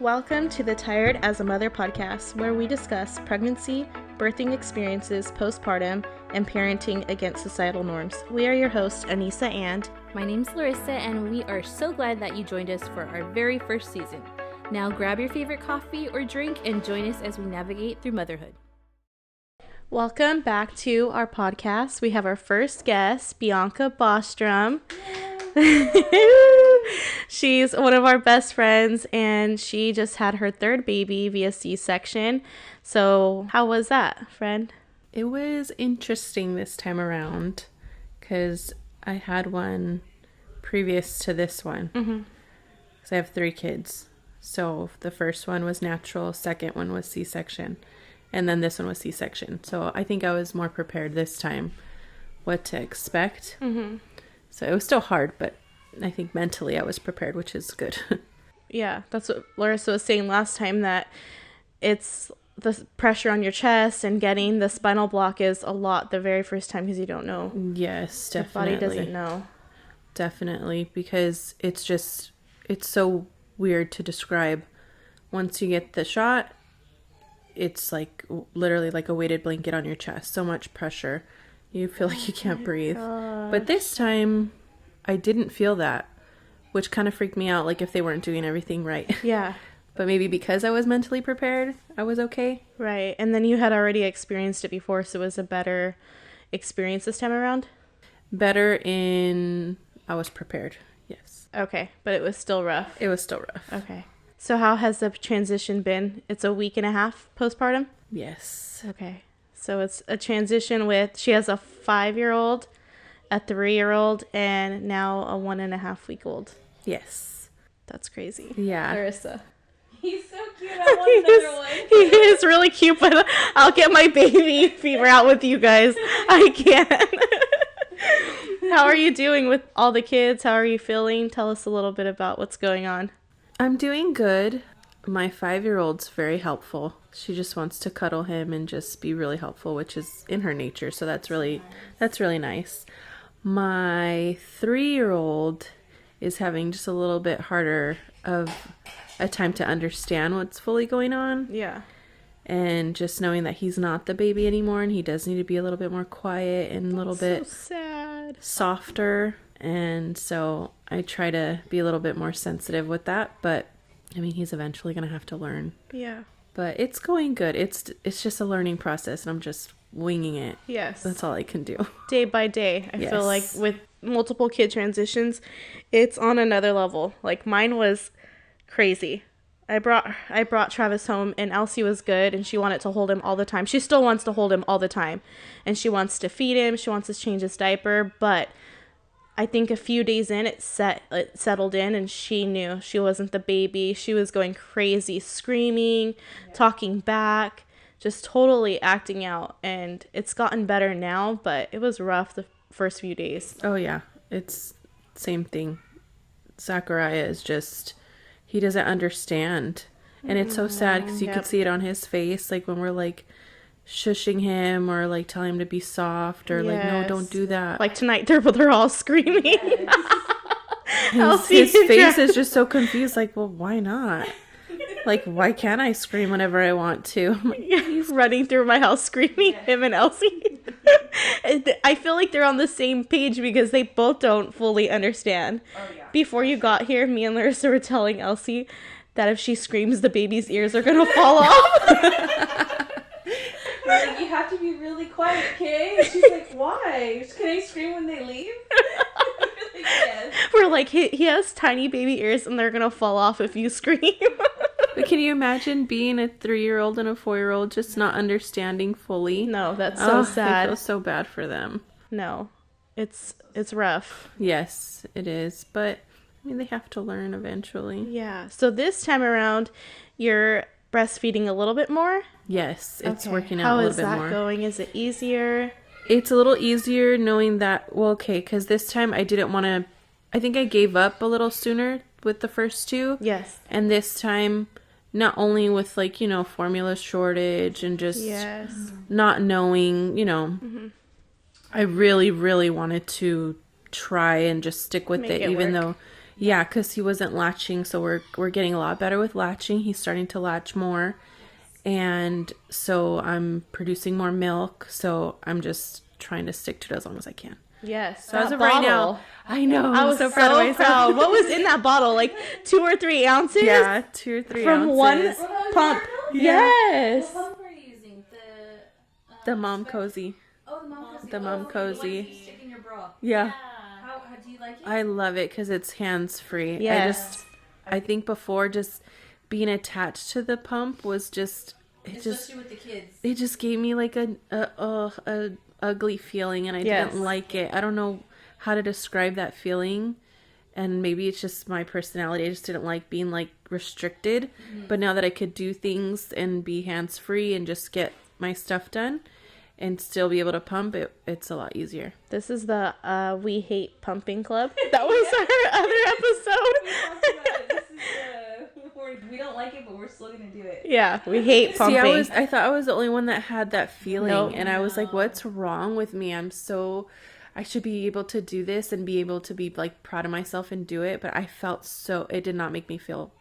Welcome to the Tired as a Mother podcast, where we discuss pregnancy, birthing experiences, postpartum, and parenting against societal norms. We are your hosts, Anissa and... My name's Larissa, and we are so glad that you joined us for our very first season. Now grab your favorite coffee or drink and join us as we navigate through motherhood. Welcome back to our podcast. We have our first guest, Bianca Bostrom. She's one of our best friends, and she just had her third baby via C-section. So how was that, friend? It was interesting this time around because I had one previous to this one. Because I have 3 kids. So the first one was natural, second one was C-section, and then this one was C-section. So I think I was more prepared this time what to expect. So it was still hard, but I think mentally I was prepared, which is good. Yeah, that's what Larissa was saying last time, that it's the pressure on your chest and getting the spinal block is a lot the very first time because you don't know. Yes, definitely. The body doesn't know. Definitely, because it's so weird to describe. Once you get the shot, it's like literally like a weighted blanket on your chest. So much pressure. You feel like you can't breathe. But this time, I didn't feel that, which kind of freaked me out, like if they weren't doing everything right. Yeah. But maybe because I was mentally prepared, I was okay. Right. And then you had already experienced it before, so it was a better experience this time around? I was prepared, yes. Okay, but it was still rough. It was still rough. Okay. So how has the transition been? It's a week and a half postpartum? Yes. Okay. So it's a transition with, she has a 5-year-old, a 3-year-old, and now a 1.5-week-old. Yes. That's crazy. Yeah. Larissa. He's so cute. I want another one. He is really cute, but I'll get my baby fever out with you guys. I can't. How are you doing with all the kids? How are you feeling? Tell us a little bit about what's going on. I'm doing good. My 5-year-old's very helpful. She just wants to cuddle him and just be really helpful, which is in her nature. So that's really nice. My 3-year-old is having just a little bit harder of a time to understand what's fully going on. Yeah. And just knowing that he's not the baby anymore and he does need to be a little bit more quiet and a little bit sad. Softer. And so I try to be a little bit more sensitive with that. But I mean, he's eventually going to have to learn. Yeah. But it's going good. It's just a learning process and I'm just winging it. Yes. That's all I can do. Day by day. I Yes. feel like with multiple kid transitions, it's on another level. Like mine was crazy. I brought Travis home and Elsie was good and she wanted to hold him all the time. She still wants to hold him all the time. And she wants to feed him. She wants to change his diaper. But I think a few days in, it settled in and she knew she wasn't the baby. She was going crazy, screaming, talking back, just totally acting out. And it's gotten better now, but it was rough the first few days. Oh, yeah. It's same thing. Zachariah is just, he doesn't understand. And it's so sad because you could see it on his face. Like when we're like shushing him or like telling him to be soft or like, no, don't do that. Like tonight, they're all screaming. Yes. His face is just so confused. Like, well, why not? Like, why can't I scream whenever I want to? He's running through my house screaming, him and Elsie. I feel like they're on the same page because they both don't fully understand. Oh, yeah. Before you got here, me and Larissa were telling Elsie that if she screams, the baby's ears are going to fall off. We're like, you have to be really quiet, okay? And she's like, why? Can I scream when they leave? Like, yes. We're like, he has tiny baby ears and they're going to fall off if you scream. But can you imagine being a 3-year-old and a 4-year-old just not understanding fully? No, that's so sad. I feel so bad for them. No, it's rough. Yes, it is. But, I mean, they have to learn eventually. Yeah. So this time around, you're breastfeeding a little bit more? Yes, it's working out a little bit more. How is that going? Is it easier? It's a little easier knowing that, well, okay, because this time I didn't want to, I think I gave up a little sooner with the first 2. Yes. And this time, not only with like, formula shortage and just not knowing, I really, really wanted to try and just stick with it, even though Yeah, because he wasn't latching, so we're getting a lot better with latching. He's starting to latch more, and so I'm producing more milk. So I'm just trying to stick to it as long as I can. Yes. So as of right now, I know. I was so proud. What was in that bottle? Like 2 or 3 ounces? Yeah, 2 or 3 from ounces. From one pump. Yes. What pump are you using? The Mom Cozy. Oh, the Mom Cozy. The Mom Cozy. You stick in your bra. Yeah. How do you like it? I love it because it's hands-free. Yes. I think before just being attached to the pump was just... Especially with the kids. It just gave me like a ugly feeling, and I didn't like it. I don't know how to describe that feeling, and maybe it's just my personality. I just didn't like being like restricted. But now that I could do things and be hands-free and just get my stuff done and still be able to pump, it's a lot easier. This is the We Hate Pumping Club. That was our other episode. We don't like it, but we're still gonna do it. Yeah, we hate pumping. See, I thought I was the only one that had that feeling. Nope. And I was like, what's wrong with me? I should be able to do this and be able to be like proud of myself and do it. But I felt it did not make me feel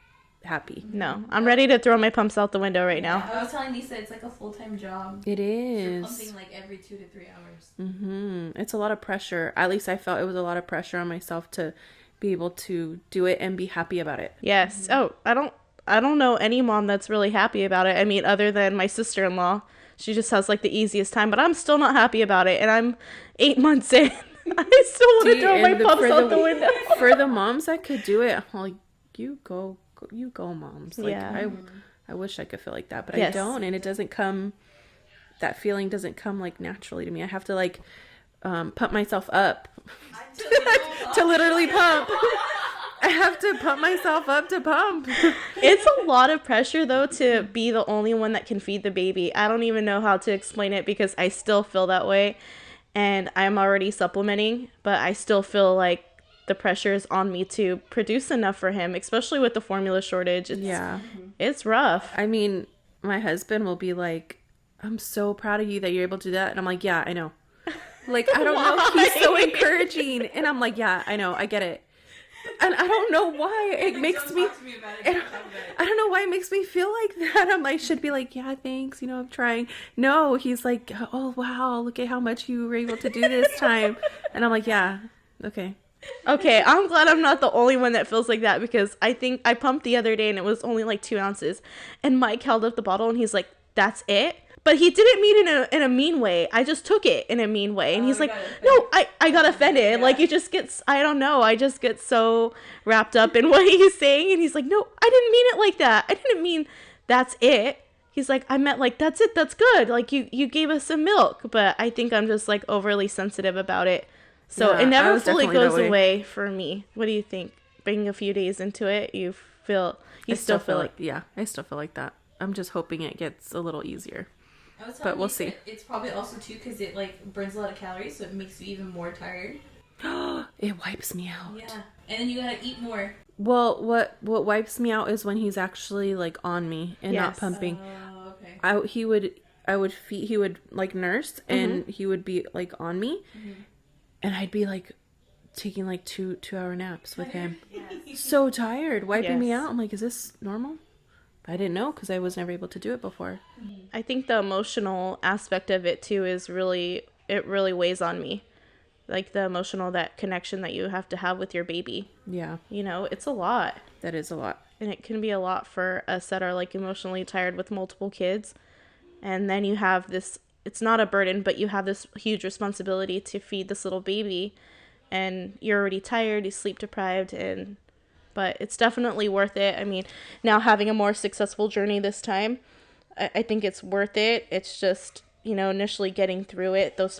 happy. No, I'm ready to throw my pumps out the window right now. I was telling Lisa it's like a full-time job. It is. You're pumping like every 2 to 3 hours. It's a lot of pressure. At least I felt it was a lot of pressure on myself to be able to do it and be happy about it. Yes. Oh, I don't know any mom that's really happy about it. I mean, other than my sister-in-law. She just has like the easiest time, but I'm still not happy about it. And I'm 8 months in. I still want to throw my pumps out the window. For the moms that could do it, I'm like, you go moms. Like, yeah. I wish I could feel like that, but yes. I don't. And it doesn't come, that feeling doesn't come like naturally to me. I have to like pump myself up to literally pump. I have to pump myself up to pump. It's a lot of pressure, though, to be the only one that can feed the baby. I don't even know how to explain it because I still feel that way. And I'm already supplementing, but I still feel like the pressure is on me to produce enough for him, especially with the formula shortage. It's rough. I mean, my husband will be like, I'm so proud of you that you're able to do that. And I'm like, yeah, I know. Like, I don't know. He's so encouraging. And I'm like, yeah, I know. I get it. And I don't know why it makes me, I don't know why it makes me feel like that. I should be like, yeah, thanks, I'm trying. No, he's like, oh, wow, look at how much you were able to do this time. And I'm like, yeah, okay. Okay, I'm glad I'm not the only one that feels like that because I think I pumped the other day and it was only like 2 ounces. And Mike held up the bottle and he's like, that's it? But he didn't mean it in a mean way. I just took it in a mean way. And he's like, no, I got offended. Yeah. Like, it just gets, I don't know. I just get so wrapped up in what he's saying. And he's like, no, I didn't mean it like that. I didn't mean that's it. He's like, I meant like, that's it. That's good. Like, you gave us some milk. But I think I'm just like overly sensitive about it. So it never fully goes away for me. What do you think? Being a few days into it, you still feel like. Yeah, I still feel like that. I'm just hoping it gets a little easier. But we'll see. It's probably also too because it like burns a lot of calories, so it makes you even more tired. It wipes me out. Yeah, and then you gotta eat more. Well, what wipes me out is when he's actually like on me and not pumping. Okay. He would like nurse and he would be like on me, and I'd be like taking like 2-hour naps with him. Yes. So tired, wiping me out. I'm like, is this normal? I didn't know because I was never able to do it before. I think the emotional aspect of it too is it really weighs on me. Like the emotional, that connection that you have to have with your baby. Yeah. It's a lot. That is a lot. And it can be a lot for us that are like emotionally tired with multiple kids. And then you have this, it's not a burden, but you have this huge responsibility to feed this little baby. And you're already tired, you're sleep deprived, but it's definitely worth it. I mean, now having a more successful journey this time, I think it's worth it. It's just, initially getting through it, those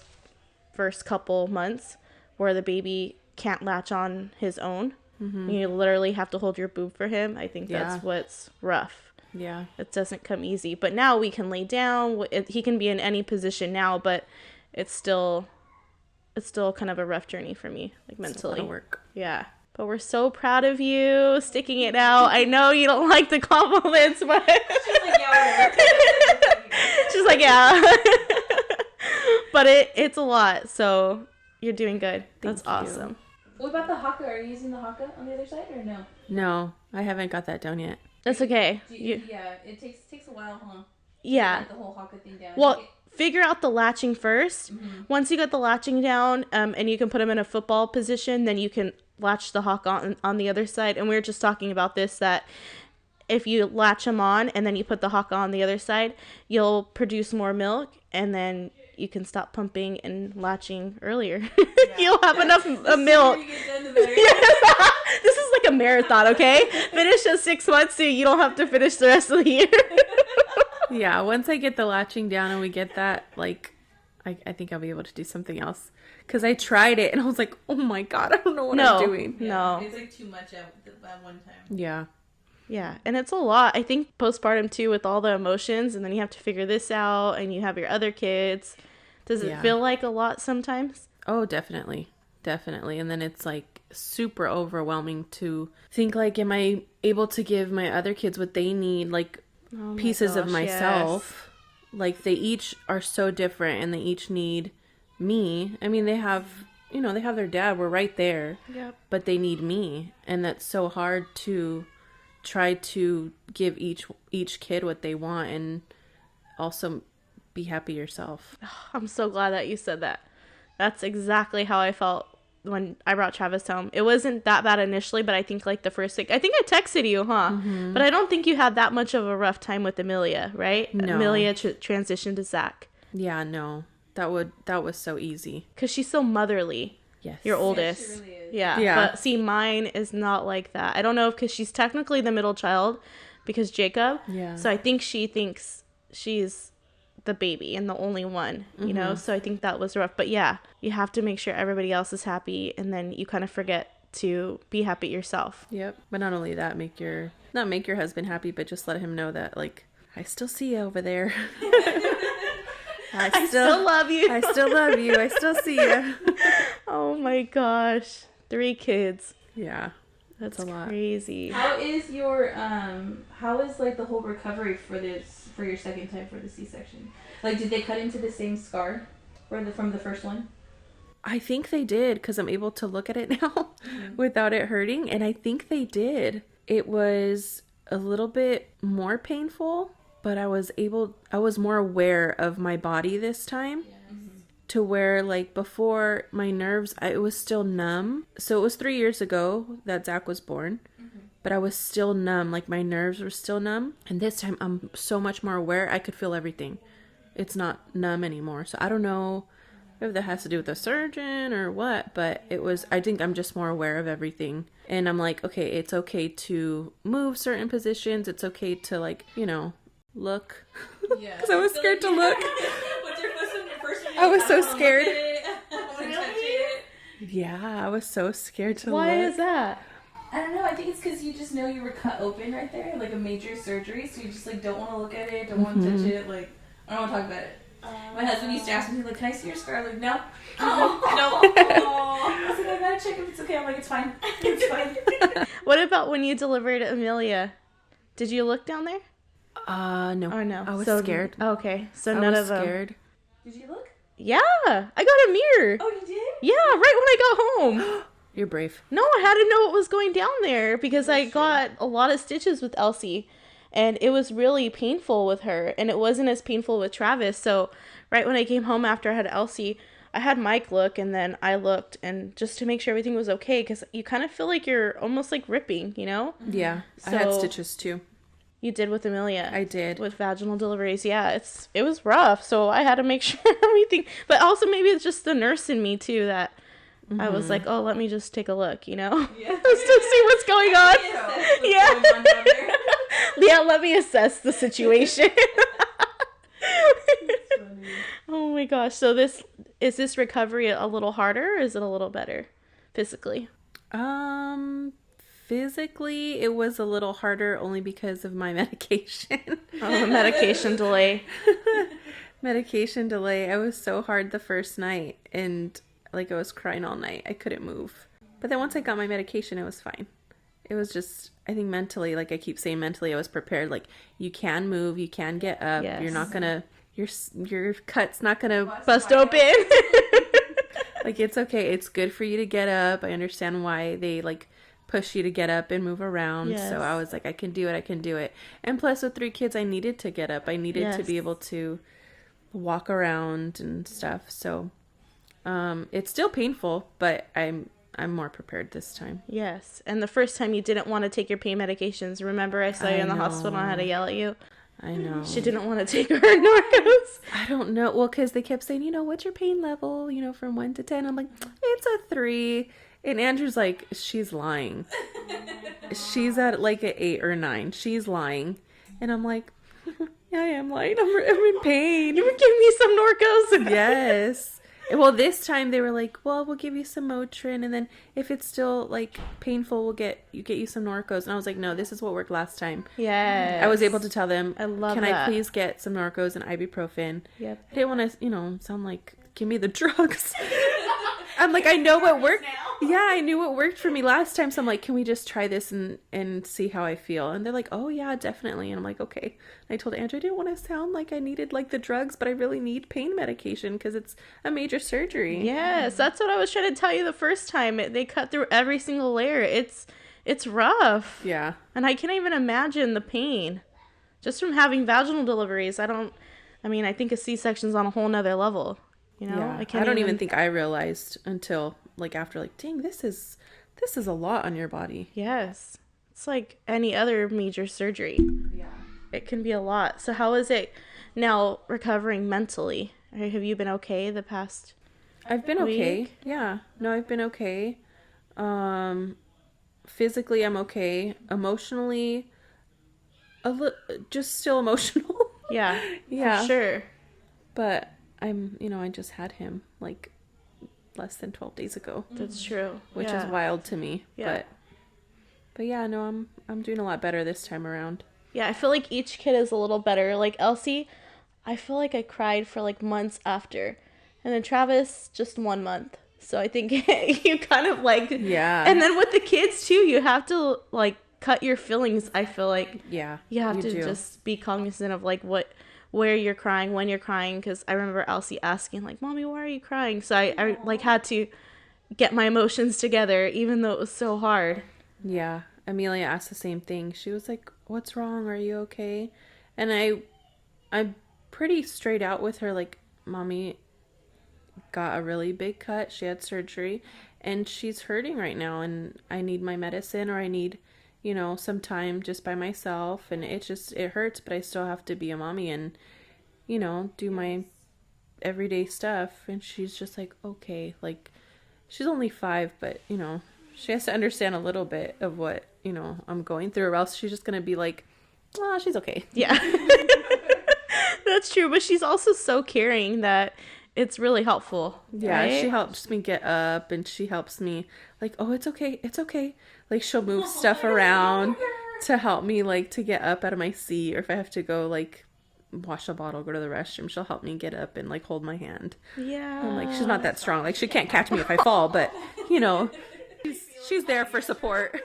first couple months where the baby can't latch on his own. Mm-hmm. You literally have to hold your boob for him. I think that's what's rough. Yeah. It doesn't come easy. But now we can lay down. He can be in any position now, but it's still kind of a rough journey for me, like mentally. It's a lot of work. Yeah. But we're so proud of you sticking it out. I know you don't like the compliments, but she's like, yeah, whatever. She's like, yeah. But it's a lot, so you're doing good. That's awesome. What about the haka? Are you using the haka on the other side or no? No, I haven't got that down yet. That's okay. Yeah, it takes a while, huh? Yeah. Get the whole haka thing down. Well, figure out the latching first. Once you get the latching down, and you can put them in a football position, then you can latch the hawk on the other side. And we were just talking about this, that if you latch them on and then you put the hawk on the other side, you'll produce more milk, and then you can stop pumping and latching earlier. Yeah. You'll have enough milk. This is like a marathon, okay? Finish at 6 months so you don't have to finish the rest of the year. Yeah, once I get the latching down and we get that, like, I think I'll be able to do something else. Because I tried it and I was like, oh my God, I don't know what I'm doing. No. It's like too much at one time. Yeah. Yeah, and it's a lot. I think postpartum too, with all the emotions, and then you have to figure this out, and you have your other kids. Does it feel like a lot sometimes? Oh, definitely. Definitely. And then it's like super overwhelming to think, like, am I able to give my other kids what they need? Like, pieces of myself. Yes. Like, they each are so different and they each need me. I mean, they have their dad. We're right there. Yep. But they need me. And that's so hard to try to give each kid what they want and also be happy yourself. I'm so glad that you said that. That's exactly how I felt when I brought Travis home. It wasn't that bad initially, but I think like the first week, I think I texted you, huh? Mm-hmm. But I don't think you had that much of a rough time with Amelia, right? No. Amelia transitioned to Zach. Yeah, no. That was so easy. Because she's so motherly. Yes. Your oldest. Yes, she really is. Yeah. But see, mine is not like that. I don't know if because she's technically the middle child because Jacob. Yeah. So I think she thinks she's the baby and the only one, you know? So I think that was rough. But yeah, you have to make sure everybody else is happy, and then you kind of forget to be happy yourself. Yep. But not only that, not make your husband happy, but just let him know that, like, I still see you over there. I still love you. I still love you. I still see you. Oh my gosh. 3 kids. Yeah. That's a lot. Crazy. How is your how is like the whole recovery for your second time for the C-section? Like, did they cut into the same scar from the first one? I think they did, because I'm able to look at it now without it hurting, and I think they did. It was a little bit more painful, but I was more aware of my body this time. Yes. To where, like, before, my nerves, it was still numb. So it was 3 years ago that Zach was born, but I was still numb. Like, my nerves were still numb. And this time, I'm so much more aware. I could feel everything. It's not numb anymore. So I don't know if that has to do with the surgeon or what, but I think I'm just more aware of everything. And I'm like, okay, it's okay to move certain positions. It's okay to, like, look. Yeah. Because I was scared to look. What's your first one? I was so scared. Really? Yeah, I was so scared to look. Why is that? I don't know. I think it's because you just know you were cut open right there, like a major surgery, so you just like don't want to look at it, don't want to touch it, like I don't want to talk about it. My husband used to ask me, like, can I see your scar? I'm like, no. Oh. No. I was like, I gotta check if it's okay. I'm like, it's fine. It's fine. What about when you delivered Amelia? Did you look down there? No. Oh, no. I was scared. Okay. So none of them. Scared. Did you look? Yeah. I got a mirror. Oh, you did? Yeah, right when I got home. You're brave. No, I had to know what was going down there because I got a lot of stitches with Elsie. And it was really painful with her. And it wasn't as painful with Travis. So right when I came home after I had Elsie, I had Mike look, and then I looked, and just to make sure everything was okay, because you kind of feel like you're almost like ripping, Yeah, so, I had stitches too. You did with Amelia. I did. With vaginal deliveries. Yeah, it was rough, so I had to make sure everything, but also maybe it's just the nurse in me too that I was like, oh, let me just take a look, Yeah. Just to see what's going on. Yeah. Going on down there. Yeah, let me assess the situation. Oh my gosh. So is this recovery a little harder, or is it a little better physically? Physically it was a little harder only because of my medication. Medication delay. Medication delay. I was so hard the first night, and like I was crying all night. I couldn't move. But then once I got my medication, it was fine. It was just, I think mentally, like I keep saying, mentally I was prepared. Like, you can move, you can get up. Yes. You're not gonna, your cut's not gonna bust open. Like, it's okay. It's good for you to get up. I understand why they like push you to get up and move around. Yes. So I was like, I can do it. I can do it. And plus, with 3 kids, I needed to get up. I needed to be able to walk around and stuff. So it's still painful, but I'm more prepared this time. Yes. And the first time you didn't want to take your pain medications. Remember I saw you in the hospital and I had to yell at you? I know. She didn't want to take her Norcos. I don't know. Well, because they kept saying, what's your pain level, from 1 to 10? I'm like, it's a 3. And Andrew's like, she's lying. She's at like an 8 or 9. She's lying. And I'm like, yeah, I am lying. I'm in pain. You were giving me some Norcos. Yes. Well, this time they were like, well, we'll give you some Motrin, and then if it's still like painful, we'll get you some Norcos. And I was like, no, this is what worked last time. Yes. I was able to tell them, I love can that. I please get some Norcos and ibuprofen? Yep. I didn't want to, sound like, give me the drugs. I'm like, I know what worked. Yeah, I knew what worked for me last time. So I'm like, can we just try this and see how I feel? And they're like, oh yeah, definitely. And I'm like, okay. And I told Andrew, I didn't want to sound like I needed like the drugs, but I really need pain medication because it's a major surgery. Yes, that's what I was trying to tell you the first time. They cut through every single layer. It's rough. Yeah. And I can't even imagine the pain. Just from having vaginal deliveries, I think a C-section's on a whole nother level. Yeah. I don't even think I realized until like after like, dang, this is a lot on your body. Yes. It's like any other major surgery. Yeah. It can be a lot. So how is it now recovering mentally? Have you been okay the past I've been okay. week? Yeah. No, I've been okay. Physically I'm okay. Emotionally just still emotional. Yeah. Yeah. For sure. But I just had him like less than 12 days ago. That's true. Which is wild to me. Yeah. But yeah, no, I'm doing a lot better this time around. Yeah, I feel like each kid is a little better. Like Elsie, I feel like I cried for like months after. And then Travis, just 1 month. So I think you kind of like... Yeah. And then with the kids too, you have to like cut your feelings. I feel like Yeah. you have to just be cognizant of like where you're crying, when you're crying. Because I remember Elsie asking like, Mommy, why are you crying? So I like had to get my emotions together, even though it was so hard. Yeah. Amelia asked the same thing. She was like, what's wrong? Are you okay? And I'm pretty straight out with her, like, Mommy got a really big cut. She had surgery and she's hurting right now and I need my medicine, or I need, some time just by myself, and it hurts, but I still have to be a mommy and, do my everyday stuff. And she's just like, okay, like, she's only 5, but, she has to understand a little bit of what, I'm going through, or else she's just going to be like, oh, she's okay. Yeah. That's true. But she's also so caring that it's really helpful. Yeah, right? She helps me get up, and she helps me like, oh, it's okay. It's okay. Like, she'll move stuff around to help me, like, to get up out of my seat, or if I have to go, like, wash a bottle, go to the restroom, she'll help me get up and, like, hold my hand. Yeah. I'm like, she's not that strong. Like, she can't catch me if I fall, but, she's there for support.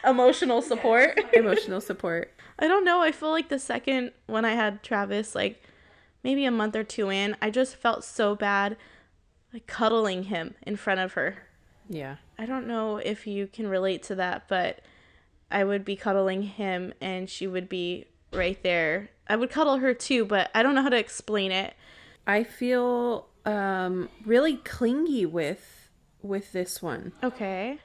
Emotional support. Emotional support. I don't know. I feel like the second when I had Travis, like maybe a month or 2 in, I just felt so bad, like cuddling him in front of her. Yeah. I don't know if you can relate to that, but I would be cuddling him and she would be right there. I would cuddle her too, but I don't know how to explain it. I feel really clingy with this one. Okay.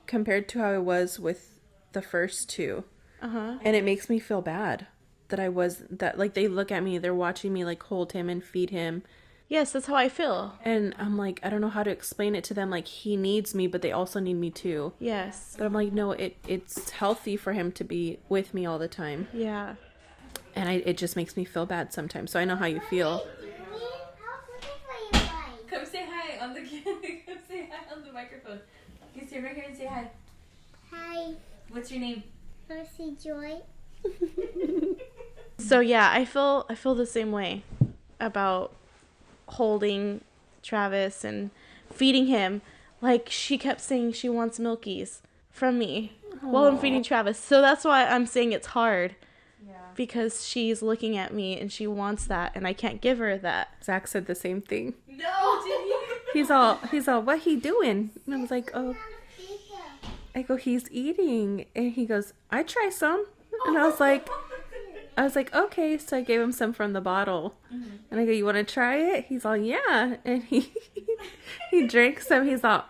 Compared to how I was with the first 2. Uh-huh. And it makes me feel bad that like they look at me, they're watching me like hold him and feed him. Yes, that's how I feel. And I'm like, I don't know how to explain it to them. Like, he needs me, but they also need me too. Yes. But I'm like, no, it's healthy for him to be with me all the time. Yeah. And it just makes me feel bad sometimes. So I know how you feel. Come say hi on the come say hi on the microphone. You stay right here and say hi. Hi, What's your name? Mercy Joy. So yeah, I feel the same way about holding Travis and feeding him. Like, she kept saying she wants Milkies from me while I'm feeding Travis. So that's why I'm saying it's hard. Yeah. Because she's looking at me and she wants that and I can't give her that. Zach said the same thing. No, did he? he's all, what he doing? And I was like, oh, I go, he's eating. And he goes, I try some. And I was like, okay. So I gave him some from the bottle. And I go, you want to try it? He's all, yeah. And he drank some. He's all,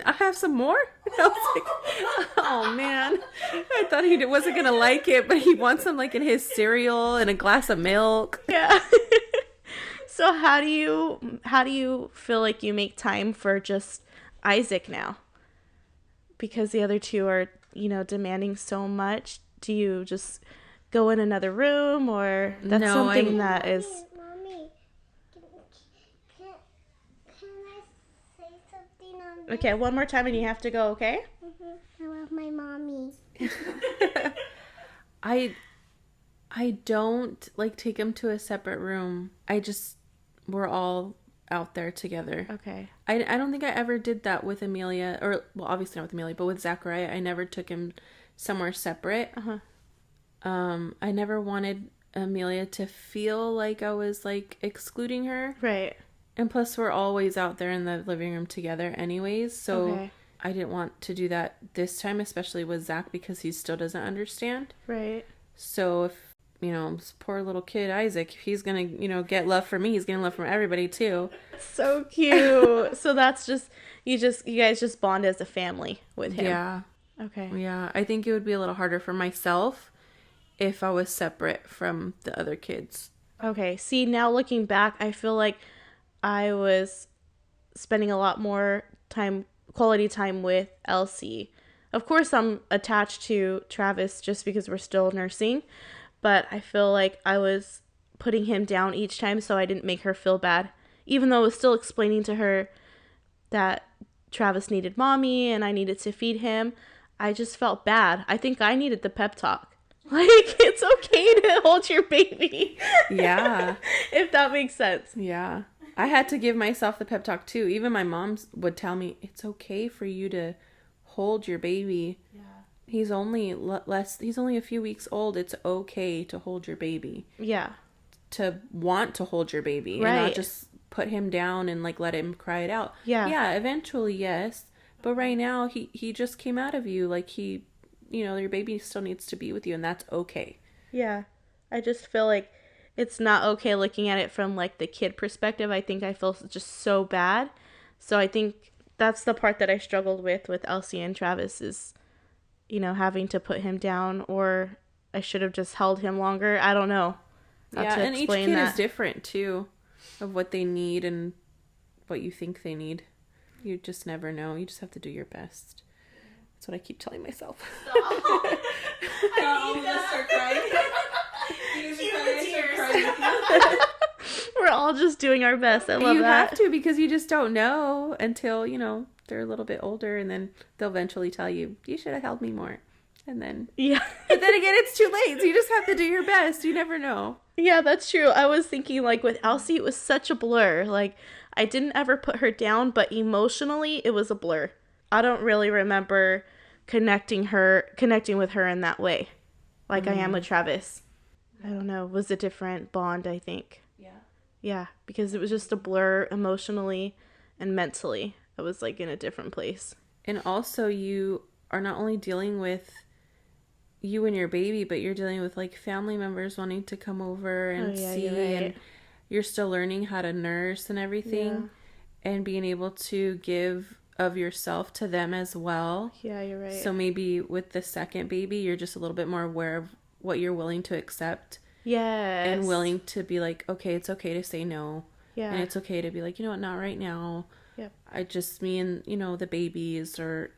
I'll have some more. And I was like, oh man. I thought he wasn't going to like it, but he wants some like in his cereal and a glass of milk. Yeah. So how do you feel like you make time for just Isaac now? Because the other two are, demanding so much. Do you just go in another room, or that's No, something that is... Mommy, can I say something on this? Okay, one more time and you have to go, okay? I love my mommy. I don't like take him to a separate room. We're all out there together. Okay. I don't think I ever did that with Amelia, or well, obviously not with Amelia, but with Zachariah, I never took him somewhere separate. I never wanted Amelia to feel like I was like excluding her. Right. And plus we're always out there in the living room together anyways, so Okay. I didn't want to do that this time, especially with Zach, because he still doesn't understand. Right. So if, this poor little kid, Isaac, if he's going to, get love from me, he's getting love from everybody too. So cute. So that's just you guys just bond as a family with him. Yeah. Okay. Yeah. I think it would be a little harder for myself if I was separate from the other kids. Okay. See, now looking back, I feel like I was spending a lot more quality time with Elsie. Of course, I'm attached to Travis just because we're still nursing, but I feel like I was putting him down each time so I didn't make her feel bad. Even though I was still explaining to her that Travis needed mommy and I needed to feed him, I just felt bad. I think I needed the pep talk. Like, it's okay to hold your baby. Yeah. If that makes sense. Yeah. I had to give myself the pep talk too. Even my mom would tell me, it's okay for you to hold your baby. Yeah. He's only he's only a few weeks old. It's okay to hold your baby. Yeah. To want to hold your baby. Right. And not just put him down and like let him cry it out. Yeah. Yeah, eventually, yes. But right now, he just came out of you. Like your baby still needs to be with you, and that's okay. Yeah. I just feel like it's not okay looking at it from like the kid perspective. I think I feel just so bad. So I think that's the part that I struggled with Elsie and Travis is, having to put him down, or I should have just held him longer. I don't know. Yeah, and each kid is different too, of what they need and what you think they need. You just never know. You just have to do your best. That's what I keep telling myself. I need to start crying. You should cry, I start crying. We're all just doing our best. I love you that. have to, because you just don't know until, they're a little bit older, and then they'll eventually tell you, you should have held me more. And then, Yeah. but then again, it's too late. So you just have to do your best. You never know. Yeah, that's true. I was thinking like with Elsie, it was such a blur. Like I didn't ever put her down, but emotionally it was a blur. I don't really remember connecting with her in that way. Like I am with Travis. I don't know. It was a different bond, I think. Yeah, because it was just a blur emotionally and mentally. I was like in a different place. And also you are not only dealing with you and your baby, but you're dealing with like family members wanting to come over and see, you're right. and you're still learning how to nurse and everything, and being able to give of yourself to them as well. Yeah, you're right. So maybe with the second baby, you're just a little bit more aware of what you're willing to accept. Yes. And willing to be like, okay, it's okay to say no. Yeah. And it's okay to be like, not right now. Yep. Me and, the babies, or,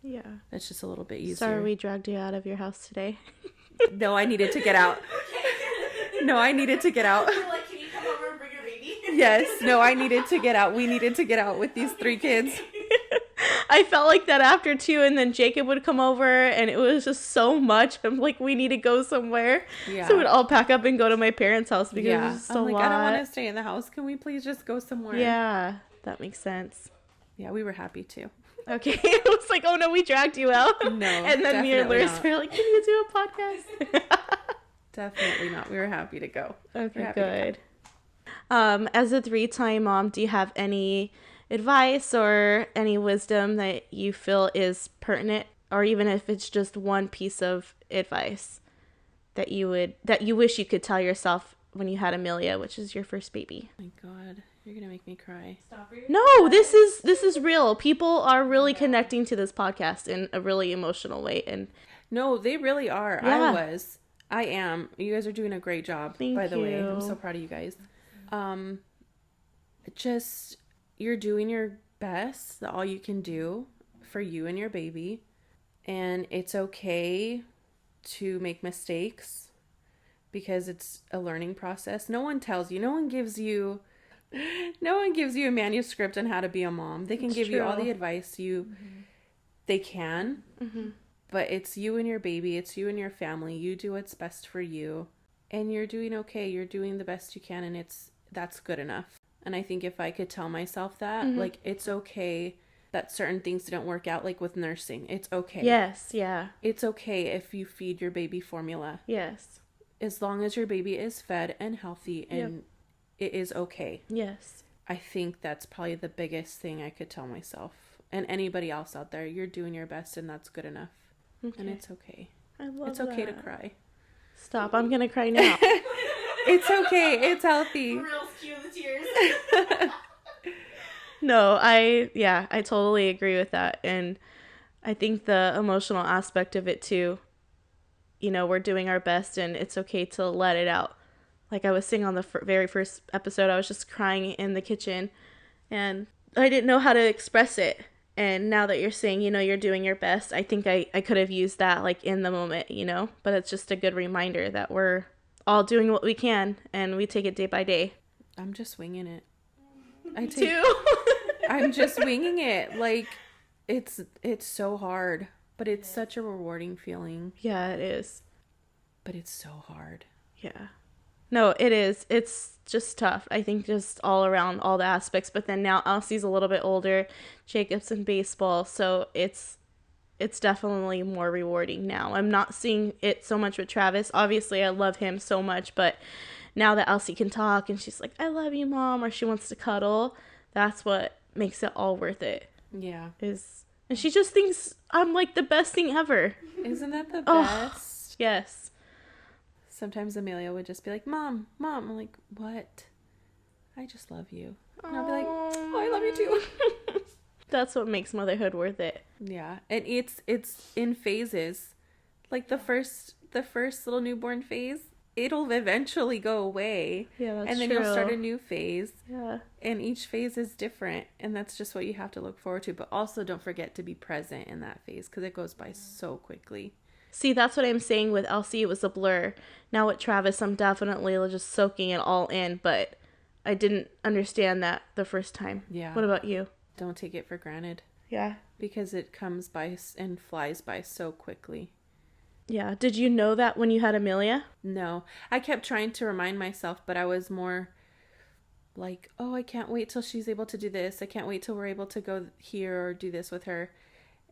Yeah. that's just a little bit easier. Sorry we dragged you out of your house today. No, I needed to get out. No, I needed to get out. You're like, can you come over and bring your baby? Yes. No, I needed to get out. We needed to get out with these 3 kids. I felt like that after too, and then Jacob would come over, and it was just so much. I'm like, we need to go somewhere. Yeah. So we'd all pack up and go to my parents' house because it was just I'm a like, lot. I don't want to stay in the house. Can we please just go somewhere? Yeah, that makes sense. Yeah, we were happy too. Okay, it was like, oh no, we dragged you out. No, and then me and definitely Liz not. were like, can you do a podcast? Definitely not. We were happy to go. Okay, happy to good. As a 3-time mom, do you have any advice or any wisdom that you feel is pertinent, or even if it's just one piece of advice that you wish you could tell yourself when you had Amelia, which is your first baby? Oh my God, you're gonna make me cry. Stop. No, this is real. People are really connecting to this podcast in a really emotional way, and No, they really are. Yeah. I am. You guys are doing a great job, Thank by the way. you. I'm so proud of you guys. Just, you're doing your best, all you can do for you and your baby. And it's okay to make mistakes because it's a learning process. No one tells you, no one gives you a manuscript on how to be a mom. They can It's give you all true. the advice they can. But it's you and your baby. It's you and your family. You do what's best for you. And you're doing okay. You're doing the best you can. And that's good enough. And I think if I could tell myself that, like, it's okay that certain things didn't work out, like with nursing. It's okay. yes, yeah, It's okay if you feed your baby formula. yes, As long as your baby is fed and healthy and it is okay. yes, I think that's probably the biggest thing I could tell myself. And anybody else out there, you're doing your best and that's good enough. okay. And it's okay. I love It's okay to that. cry. Stop! I'm gonna cry now. It's okay. It's healthy. Real cue the tears. No, I totally agree with that, and I think the emotional aspect of it too. You know, we're doing our best, and it's okay to let it out. Like I was saying on the very first episode, I was just crying in the kitchen, and I didn't know how to express it. And now that you're saying, you know, you're doing your best, I think I could have used that like in the moment, you know. But it's just a good reminder that we're all doing what we can, and we take it day by day. I'm just winging it. Too. I'm just winging it. Like, it's so hard, but it's such a rewarding feeling. Yeah, it is. But it's so hard. Yeah. No, it is. It's just tough. I think just all around, all the aspects. But then now Elsie's a little bit older. Jacob's in baseball. So it's definitely more rewarding now. I'm not seeing it so much with Travis. Obviously, I love him so much. But now that Elsie can talk and she's like, I love you, Mom, or she wants to cuddle, that's what makes it all worth it. Yeah. And she just thinks I'm like the best thing ever. Isn't that the Oh. best? Yes. Sometimes Amelia would just be like, Mom. I'm like, what? I just love you. And I'll be like, oh, I love you too. That's what makes motherhood worth it. Yeah. And it's in phases. Like the first little newborn phase, it'll eventually go away. Yeah, that's and then true. you'll start a new phase. Yeah. And each phase is different. And that's just what you have to look forward to. But also don't forget to be present in that phase because it goes by so quickly. See, that's what I'm saying with Elsie. It was a blur. Now with Travis, I'm definitely just soaking it all in, but I didn't understand that the first time. Yeah. What about you? Don't take it for granted Yeah. because it comes by and flies by so quickly. Yeah. Did you know that when you had Amelia? No, I kept trying to remind myself, but I was more like, oh, I can't wait till she's able to do this. I can't wait till we're able to go here or do this with her.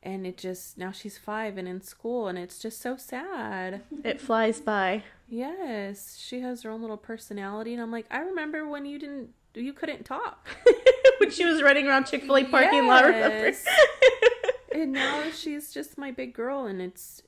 And it just, now she's 5 and in school, and it's just so sad. It flies by. Yes, she has her own little personality, and I'm like, I remember when you couldn't talk. When she was running around Chick-fil-A parking lot, remember? Yes. And now she's just my big girl, and it's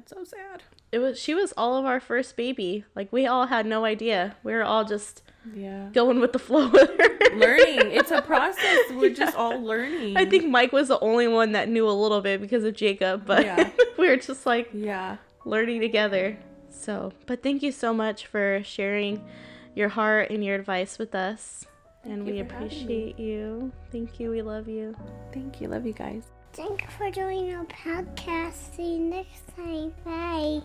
so sad. She was all of our first baby. Like, we all had no idea. We were all just Yeah. going with the flow with her. Learning. It's a process. We're just all learning. I think Mike was the only one that knew a little bit because of Jacob, but Yeah. we were just like Yeah. learning together. So, but thank you so much for sharing your heart and your advice with us. And we you for having appreciate you. Thank you. We love you. Thank you. Love you guys. Thank you for doing our podcast. See you next time. Bye.